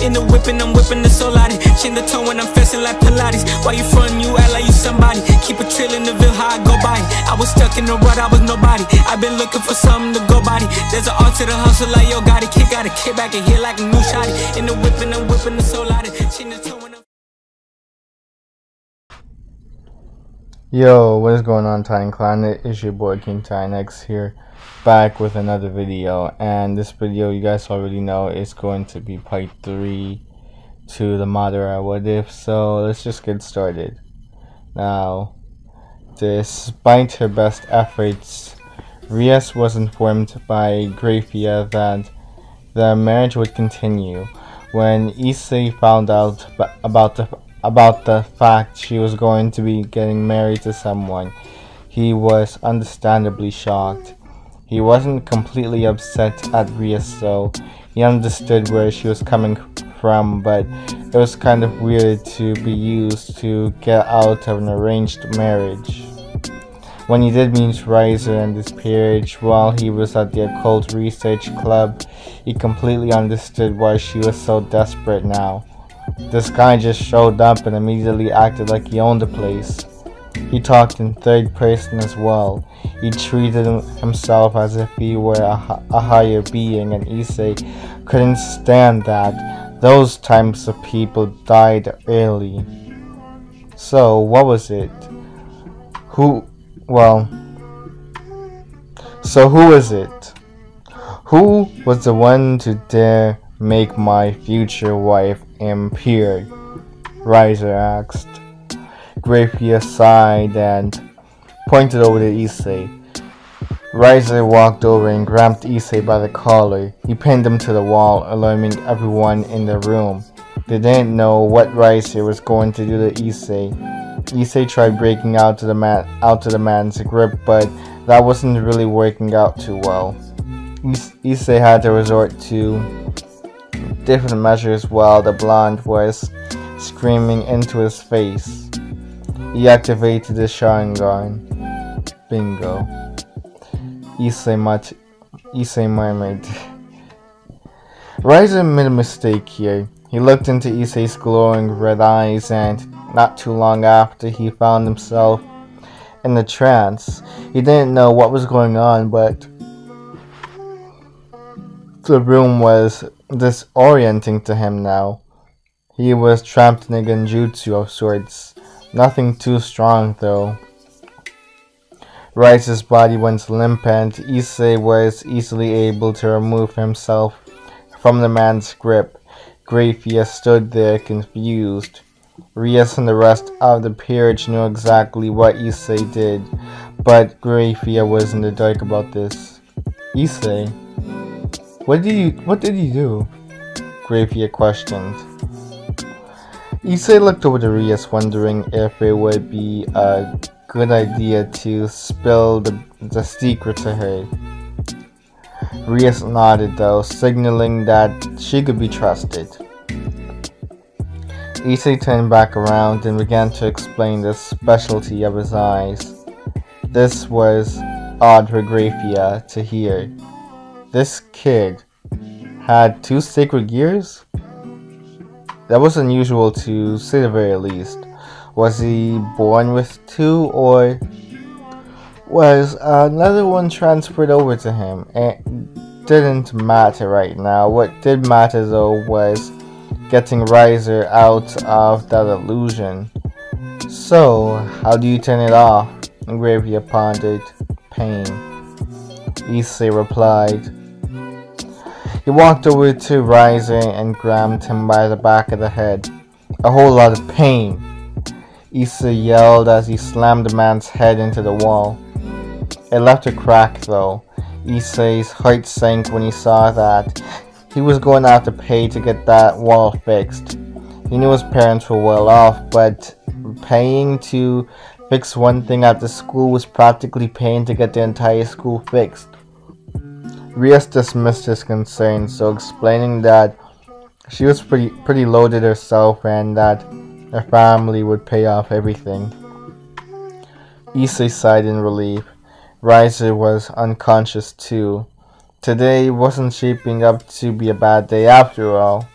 In the whipping, I'm whipping the soul out it. Chin the tone when I'm fencing like Pilates. Why you frontin', you act like you somebody. Keep a trail in the ville, how I go by it. I was stuck in the rut, I was nobody. I've been looking for something to go by it. There's an art to the hustle like yo got it. Kick out a kick back and hit like a new shotty. In the whipping, I'm whipping the soul out it. Chin the tone when I'm... Yo, what is going on, Titan Clan? It's your boy King Titan X here, back with another video. And this video, you guys already know, is going to be part 3 to the Madara What If. So let's just get started. Now, despite her best efforts, Rias was informed by Grafia that the marriage would continue. When Issei found out about the fact she was going to be getting married to someone, he was understandably shocked. He wasn't completely upset at Rias though. He understood where she was coming from, but it was kind of weird to be used to get out of an arranged marriage. When he did meet Riser in this peerage while he was at the occult research club, he completely understood why she was so desperate now. This guy just showed up and immediately acted like he owned the place. He talked in third person as well. He treated himself as if he were a higher being, and Issei couldn't stand that. Those types of people died early. So, what was it? Who is it? Who was the one to dare make my future wife impaired? Riser asked. Grafia sighed and pointed over to Issei. Riser walked over and grabbed Issei by the collar. He pinned him to the wall, alarming everyone in the room. They didn't know what Riser was going to do to Issei. Issei tried breaking out to the man's grip, but that wasn't really working out too well. Issei had to resort to different measures while the blonde was screaming into his face. He activated the Sharingan. Bingo. Issei murmured. Riser made a mistake here. He looked into Issei's glowing red eyes, and not too long after, he found himself in a trance. He didn't know what was going on, but the room was disorienting to him now. He was trapped in a genjutsu of sorts. Nothing too strong though. Rice's body went limp and Issei was easily able to remove himself from the man's grip. Grafia stood there confused. Rias and the rest of the peerage knew exactly what Issei did, but Grafia was in the dark about this. Issei, what did you do? Grafia questioned. Issei looked over to Rias, wondering if it would be a good idea to spill the secret to her. Rias nodded though, signaling that she could be trusted. Issei turned back around and began to explain the specialty of his eyes. This was odd for Grafia to hear. This kid had 2 sacred gears? That was unusual to say the very least. Was he born with 2, or was another one transferred over to him? It didn't matter right now. What did matter though was getting Riser out of that illusion. So, how do you turn it off? Grafia pondered. Pain. Issei replied. He walked over to Riser and grabbed him by the back of the head. A whole lot of pain. Issei yelled as he slammed the man's head into the wall. It left a crack though. Issei's heart sank when he saw that. He was going to have to pay to get that wall fixed. He knew his parents were well off, but paying to fix one thing at the school was practically paying to get the entire school fixed. Rias dismissed his concerns, so explaining that she was pretty loaded herself and that her family would pay off everything. Issei sighed in relief. Riser was unconscious too. Today wasn't shaping up to be a bad day after all.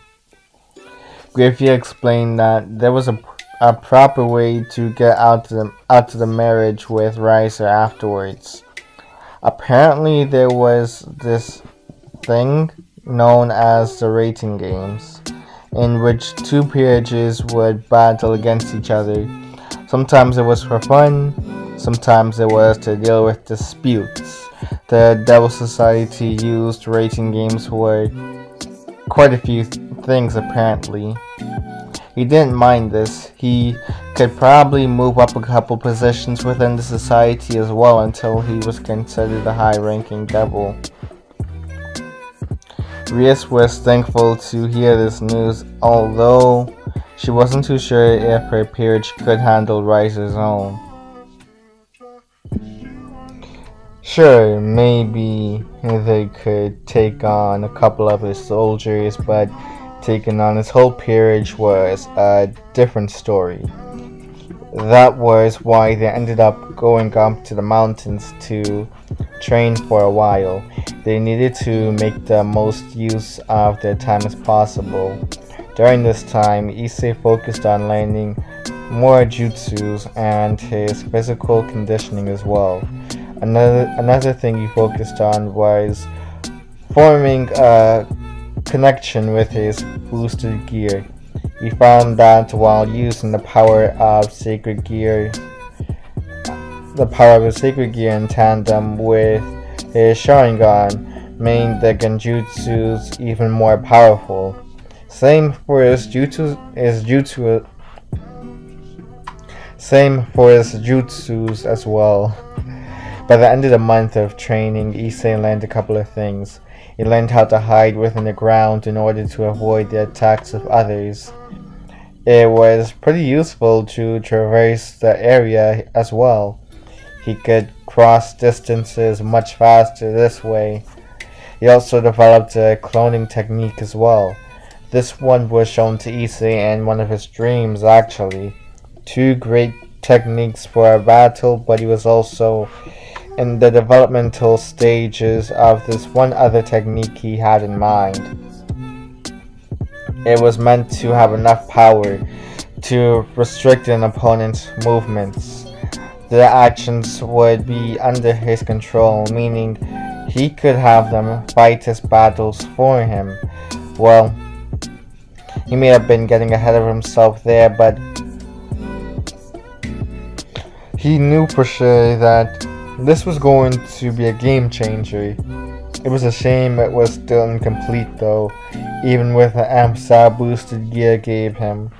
Griffey explained that there was a proper way to get out to the marriage with Riser afterwards. Apparently there was this thing known as the rating games, in which two peerages would battle against each other. Sometimes it was for fun, sometimes it was to deal with disputes. The Devil Society used rating games for quite a few things apparently. He didn't mind this. He could probably move up a couple positions within the society as well until he was considered a high-ranking devil. Rias was thankful to hear this news, although she wasn't too sure if her peerage could handle Riser's own. Sure, maybe they could take on a couple of his soldiers, but taking on his whole peerage was a different story. That was why they ended up going up to the mountains to train for a while. They needed to make the most use of their time as possible. During this time, Issei focused on learning more jutsus and his physical conditioning as well. Another thing he focused on was forming a connection with his boosted gear. He found that while using the power of sacred gear in tandem with his Sharingan made the genjutsus even more powerful. Same for his jutsus as well. By the end of the month of training, Issei learned a couple of things. He learned how to hide within the ground in order to avoid the attacks of others. It was pretty useful to traverse the area as well. He could cross distances much faster this way. He also developed a cloning technique as well. This one was shown to Issei in one of his dreams actually. Two great techniques for a battle, but he was also in the developmental stages of this one other technique he had in mind. It was meant to have enough power to restrict an opponent's movements. The actions would be under his control, meaning he could have them fight his battles for him. Well, he may have been getting ahead of himself there, but he knew for sure that this was going to be a game changer. It was a shame it was still incomplete though, even with the AMSA boosted gear gave him.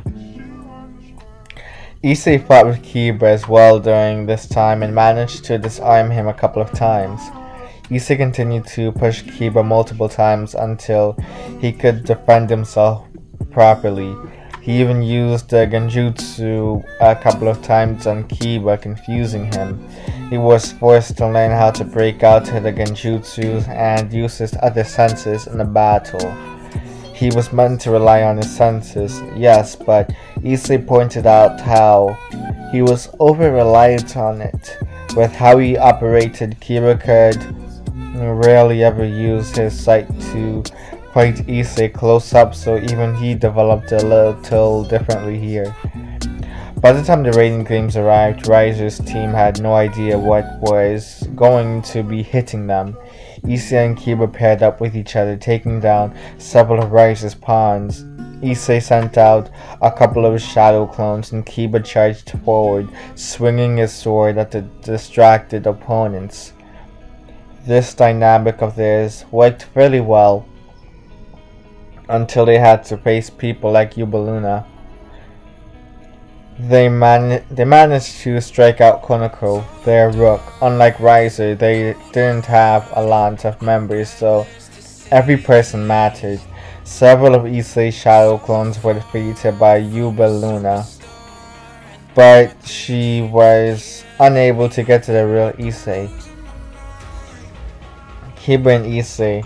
Issei fought with Kiba as well during this time and managed to disarm him a couple of times. Issei continued to push Kiba multiple times until he could defend himself properly. He even used the genjutsu a couple of times on Kiba, confusing him. He was forced to learn how to break out to the genjutsus and use his other senses in the battle. He was meant to rely on his senses, yes, but Issei pointed out how he was over-reliant on it. With how he operated, Kiba could rarely ever use his sight to fight Issei close up, so even he developed a little differently here. By the time the rating games arrived, Riser's team had no idea what was going to be hitting them. Issei and Kiba paired up with each other, taking down several of Riser's pawns. Issei sent out a couple of his shadow clones and Kiba charged forward, swinging his sword at the distracted opponents. This dynamic of theirs worked fairly well until they had to face people like Yubaluna. They managed to strike out Konoko, their rook. Unlike Riser, they didn't have a lot of members, so every person mattered. Several of Issei's shadow clones were defeated by Yubaluna, but she was unable to get to the real Issei. Kiba and Issei,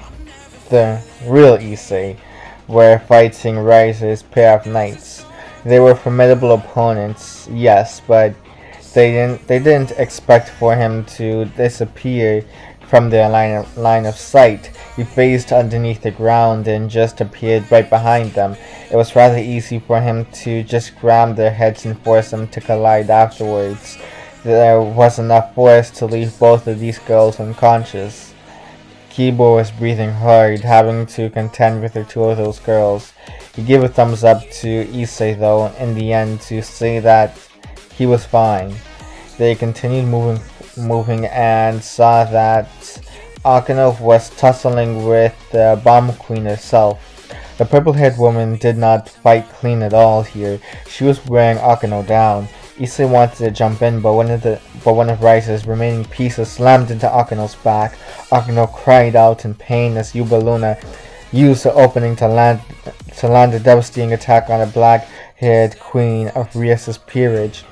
the real Issei, were fighting Riser's pair of knights. They were formidable opponents, yes, but they didn't expect for him to disappear from their line of sight. He phased underneath the ground and just appeared right behind them. It was rather easy for him to just grab their heads and force them to collide afterwards. There was enough force to leave both of these girls unconscious. Kibo was breathing hard, having to contend with the two of those girls. He gave a thumbs up to Issei though, in the end, to say that he was fine. They continued moving and saw that Akano was tussling with the bomb queen herself. The purple-haired woman did not fight clean at all here. She was wearing Akano down. Issei wanted to jump in, but one of Rice's remaining pieces slammed into Akano's back. Akano cried out in pain as Yuba Luna used the opening to land a devastating attack on a black-haired queen of Rias's peerage.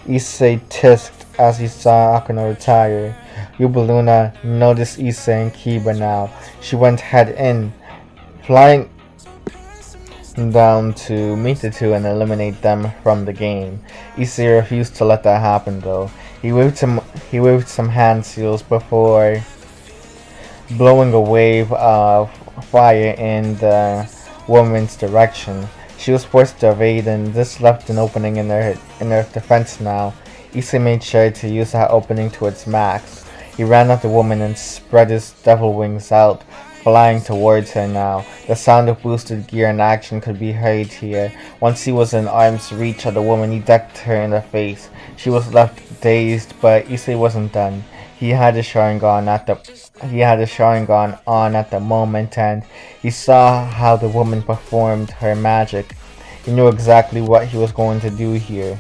Issei tisked as he saw Akano retire. Yuba Luna noticed Issei and Kiba now. She went head in, flying down to meet the two and eliminate them from the game. Issei refused to let that happen though. He waved some hand seals before blowing a wave of fire in the woman's direction. She was forced to evade, and this left an opening in her defense now. Issei made sure to use that opening to its max. He ran at the woman and spread his devil wings out, flying towards her now. The sound of boosted gear in action could be heard here. Once he was in arm's reach of the woman, he decked her in the face. She was left dazed, but Issei wasn't done. He had a Sharingan on at the moment, and he saw how the woman performed her magic. He knew exactly what he was going to do here.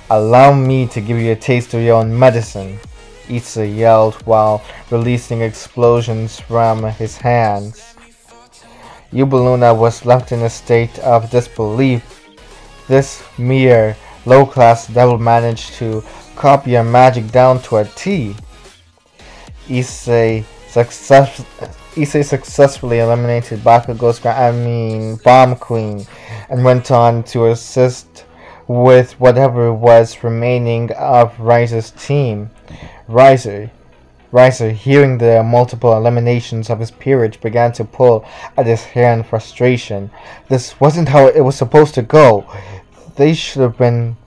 "Allow me to give you a taste of your own medicine," Issei yelled while releasing explosions from his hands. Yuba Luna was left in a state of disbelief. This mere low-class devil managed to copy her magic down to a T. Issei successfully eliminated Bakugo's Bomb Queen and went on to assist with whatever was remaining of Riser's team. Riser, hearing the multiple eliminations of his peerage, began to pull at his hair in frustration. This wasn't how it was supposed to go. They should have been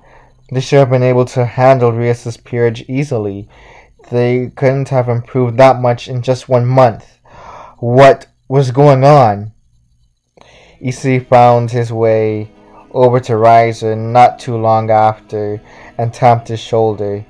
able to handle Rias's peerage easily. They couldn't have improved that much in just 1 month. What was going on? Issei found his way over to Riser not too long after and tapped his shoulder.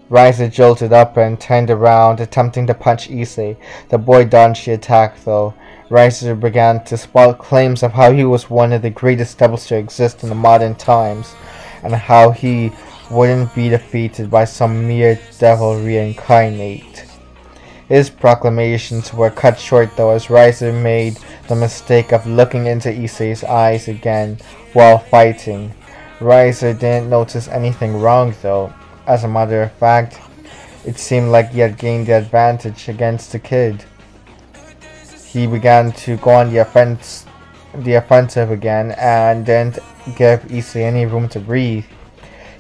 Riser jolted up and turned around, attempting to punch Issei. The boy dodged the attack though. Riser began to spout claims of how he was one of the greatest devils to exist in the modern times, and how he wouldn't be defeated by some mere devil reincarnate. His proclamations were cut short though, as Riser made the mistake of looking into Issei's eyes again while fighting. Riser didn't notice anything wrong though. As a matter of fact, it seemed like he had gained the advantage against the kid. He began to go on the offensive again and didn't give Issei any room to breathe.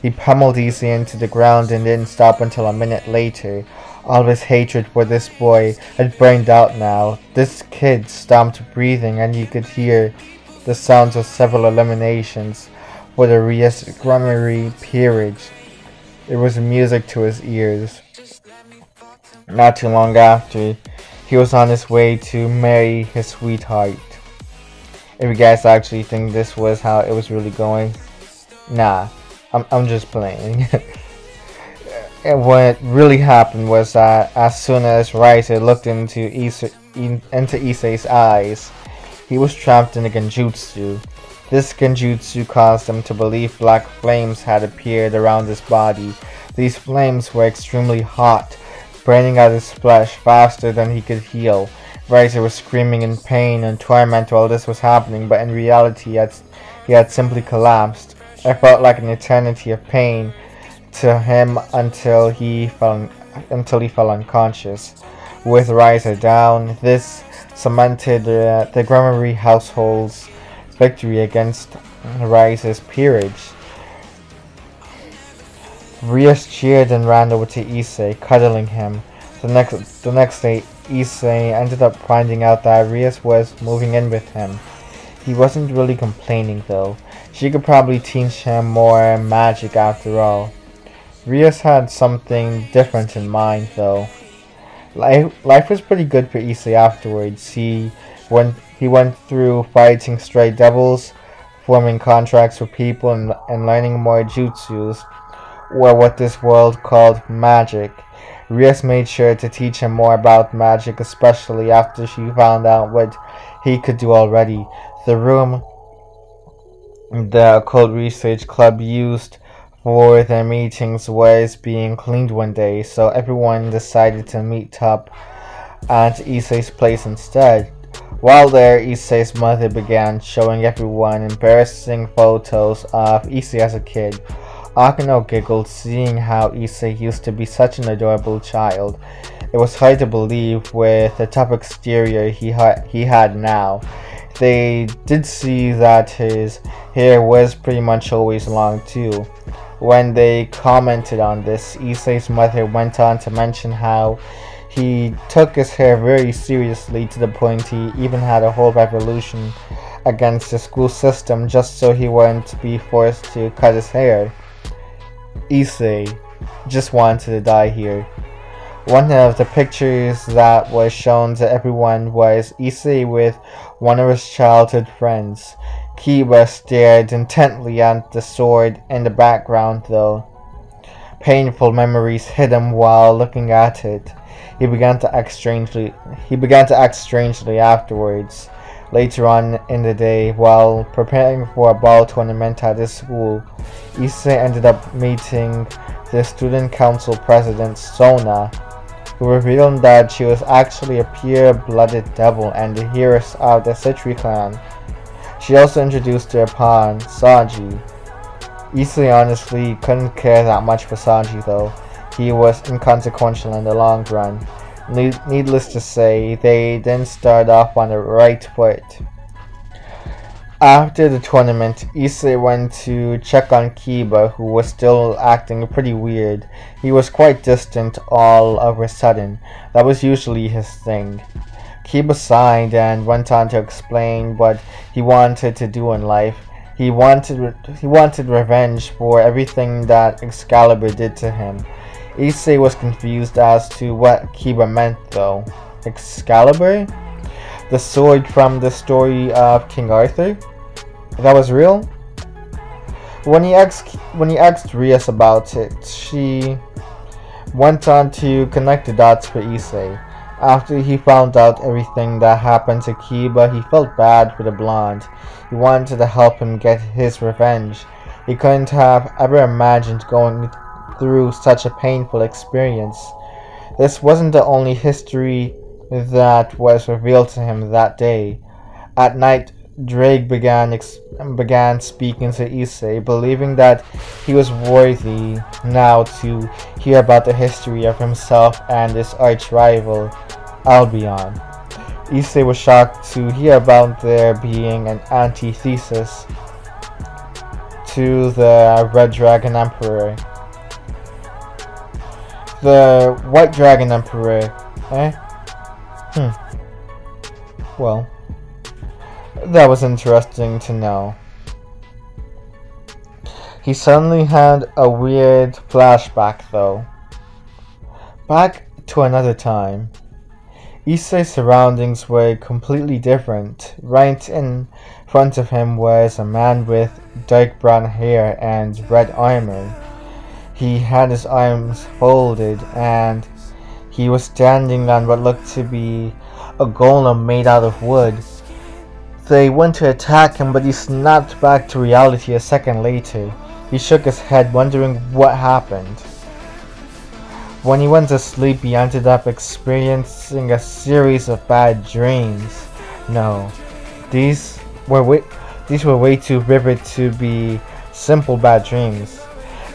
He pummeled Issei into the ground and didn't stop until a minute later. All of his hatred for this boy had burned out now. This kid stopped breathing, and you could hear the sounds of several eliminations for the Grummery peerage. It was music to his ears. Not too long after, he was on his way to marry his sweetheart. If you guys actually think this was how it was really going, nah, I'm just playing. And what really happened was that as soon as Riser looked into Issei's eyes, he was trapped in a genjutsu. This genjutsu caused him to believe black flames had appeared around his body. These flames were extremely hot, burning out his flesh faster than he could heal. Riser was screaming in pain and torment while this was happening, but in reality he had simply collapsed. It felt like an eternity of pain to him until he fell unconscious. With Riser down, this cemented the Grummery household's victory against Riser's peerage. Rias cheered and ran over to Issei, cuddling him. The next day, Issei ended up finding out that Rias was moving in with him. He wasn't really complaining though. She could probably teach him more magic after all. Rias had something different in mind though. Life was pretty good for Issei afterwards. He went through fighting stray devils, forming contracts with people, and learning more jutsus, or what this world called magic. Rias made sure to teach him more about magic, especially after she found out what he could do already. The room the Occult Research Club used for their meetings was being cleaned one day, so everyone decided to meet up at Issei's place instead. While there, Issei's mother began showing everyone embarrassing photos of Issei as a kid. Akano giggled, seeing how Issei used to be such an adorable child. It was hard to believe with the tough exterior he had now. They did see that his hair was pretty much always long too. When they commented on this, Issei's mother went on to mention how he took his hair very seriously to the point he even had a whole revolution against the school system just so he wouldn't be forced to cut his hair. Issei just wanted to die here. One of the pictures that was shown to everyone was Issei with one of his childhood friends. Kiba stared intently at the sword in the background though. Painful memories hit him while looking at it. He began to act strangely afterwards. Later on in the day, while preparing for a ball tournament at his school, Issei ended up meeting the student council president, Sona, who revealed that she was actually a pure-blooded devil and the heiress of the Citri clan. She also introduced her pawn, Sanji. Issei honestly couldn't care that much for Sanji though. He was inconsequential in the long run. Needless to say, they didn't start off on the right foot. After the tournament, Issei went to check on Kiba, who was still acting pretty weird. He was quite distant all of a sudden. That was usually his thing. Kiba sighed and went on to explain what he wanted to do in life. He wanted revenge for everything that Excalibur did to him. Issei was confused as to what Kiba meant though. Excalibur? The sword from the story of King Arthur? That was real? When he asked Rias about it, she went on to connect the dots for Issei. After he found out everything that happened to Kiba, he felt bad for the blonde. He wanted to help him get his revenge. He couldn't have ever imagined going through such a painful experience. This wasn't the only history that was revealed to him that day. At night, Drake began speaking to Issei, believing that he was worthy now to hear about the history of himself and his arch-rival, Albion. Issei was shocked to hear about there being an antithesis to the Red Dragon Emperor. The White Dragon Emperor, Well, that was interesting to know. He suddenly had a weird flashback though. Back to another time. Issei's surroundings were completely different. Right in front of him was a man with dark brown hair and red armor. He had his arms folded and he was standing on what looked to be a golem made out of wood. They went to attack him, but he snapped back to reality a second later. He shook his head, wondering what happened. When he went to sleep, he ended up experiencing a series of bad dreams. No, these were way too vivid to be simple bad dreams.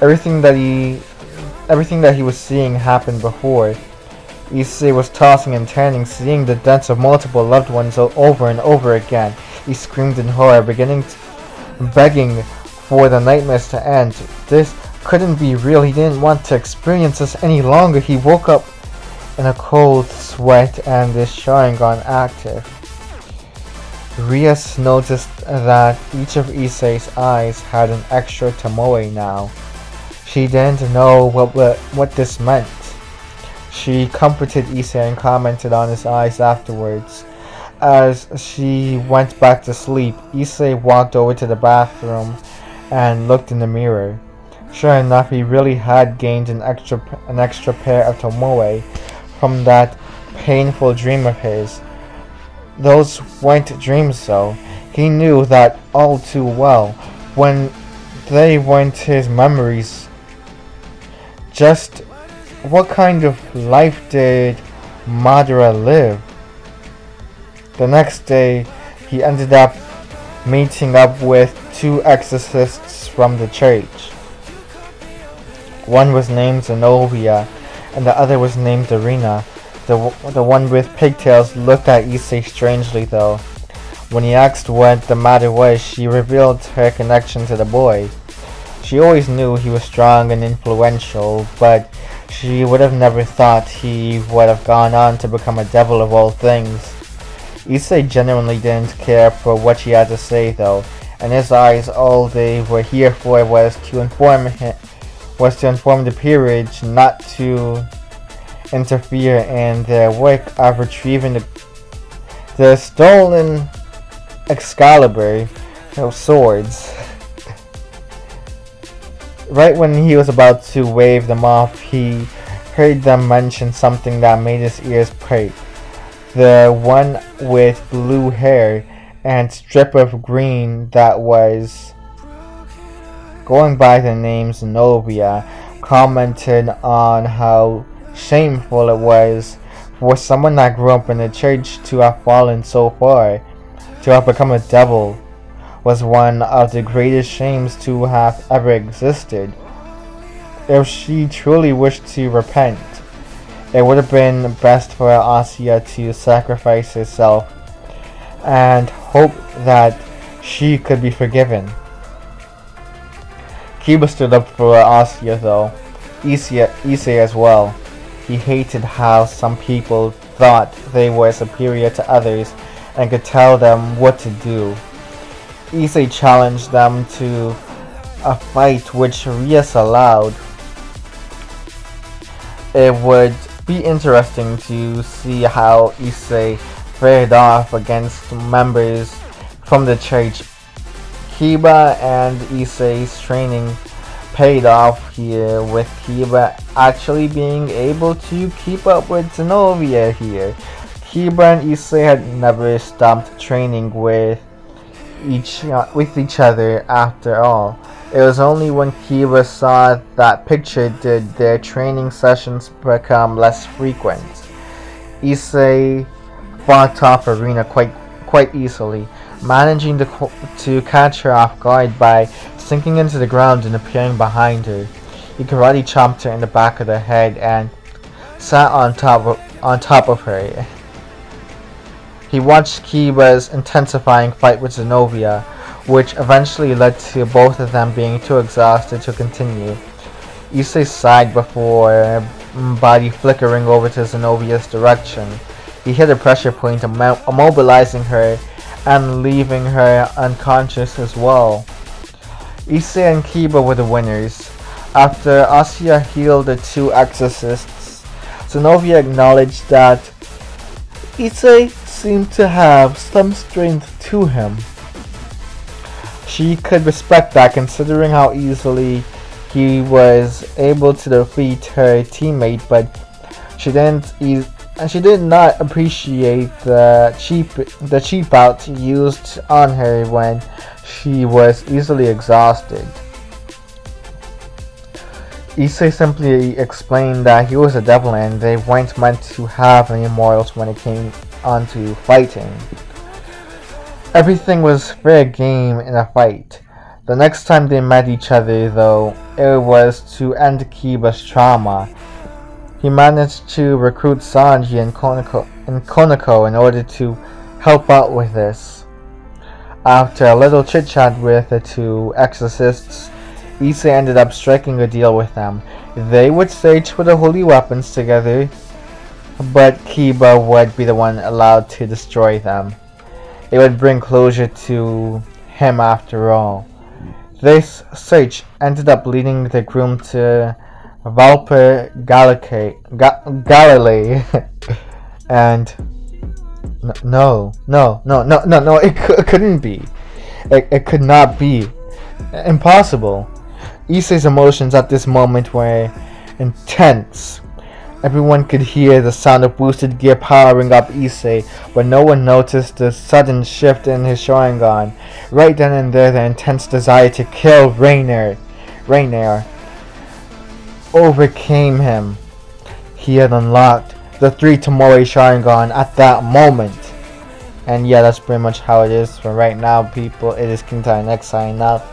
Everything that he was seeing happened before. Issei was tossing and turning, seeing the deaths of multiple loved ones over and over again. He screamed in horror, begging for the nightmares to end. This couldn't be real. He didn't want to experience this any longer. He woke up in a cold sweat and is showing on active. Rias noticed that each of Issei's eyes had an extra tomoe now. She didn't know what this meant. She comforted Issei and commented on his eyes afterwards. As she went back to sleep, Issei walked over to the bathroom and looked in the mirror. Sure enough, he really had gained an extra pair of tomoe from that painful dream of his. Those weren't dreams though. He knew that all too well. When they weren't his memories. Just what kind of life did Madara live? The next day, he ended up meeting up with 2 exorcists from the church. One was named Zenobia, and the other was named Irina. The one with pigtails looked at Issei strangely though. When he asked what the matter was, she revealed her connection to the boy. She always knew he was strong and influential, but she would have never thought he would have gone on to become a devil of all things. Issei genuinely didn't care for what she had to say though. In his eyes, all they were here for was to inform the peerage not to interfere in their work of retrieving the stolen Excalibur swords. Right when he was about to wave them off, he heard them mention something that made his ears perk. The one with blue hair and strip of green that was going by the name Zenobia commented on how shameful it was for someone that grew up in the church to have fallen so far. To have become a devil was one of the greatest shames to have ever existed. If she truly wished to repent, it would have been best for Asuya to sacrifice herself and hope that she could be forgiven. Kiba stood up for Asuya though, Issei as well. He hated how some people thought they were superior to others and could tell them what to do. Issei challenged them to a fight which Rias allowed. It would be interesting to see how Issei fared off against members from the church. Kiba and Issei's training paid off here, with Kiba actually being able to keep up with Zenobia here. Kiba and Issei had never stopped training with each other after all. It was only when Kiba saw that picture did their training sessions become less frequent. Issei fought off Irina quite easily, managing to catch her off guard by sinking into the ground and appearing behind her. He karate chopped her in the back of the head and sat on top of her. He watched Kiba's intensifying fight with Zenobia, which eventually led to both of them being too exhausted to continue. Issei sighed before body flickering over to Zenobia's direction. He hit a pressure point, immobilizing her and leaving her unconscious as well. Issei and Kiba were the winners. After Asuya healed the 2 exorcists, Zenobia acknowledged that Issei seemed to have some strength to him. She could respect that, considering how easily he was able to defeat her teammate, but she did not appreciate the cheap out used on her when she was easily exhausted. Issei simply explained that he was a devil and they weren't meant to have any morals when it came onto fighting. Everything was fair game in a fight. The next time they met each other though, it was to end Kiba's trauma. He managed to recruit Sanji and Konako in order to help out with this. After a little chit-chat with the 2 exorcists, Issei ended up striking a deal with them. They would search for the holy weapons together, but Kiba would be the one allowed to destroy them. It would bring closure to him after all. This search ended up leading the groom to Valper Galilee, and no, it couldn't be. It could not be. Impossible. Issei's emotions at this moment were intense. Everyone could hear the sound of boosted gear powering up Issei, but no one noticed the sudden shift in his Sharingan. Right then and there, the intense desire to kill Rainier overcame him. He had unlocked the 3 Tomoe Sharingan at that moment. And yeah, that's pretty much how it is for right now, people. It is KingTitanX signing out.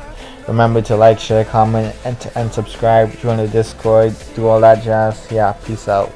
Remember to like, share, comment, and subscribe. Join the Discord. Do all that jazz. Yeah, peace out.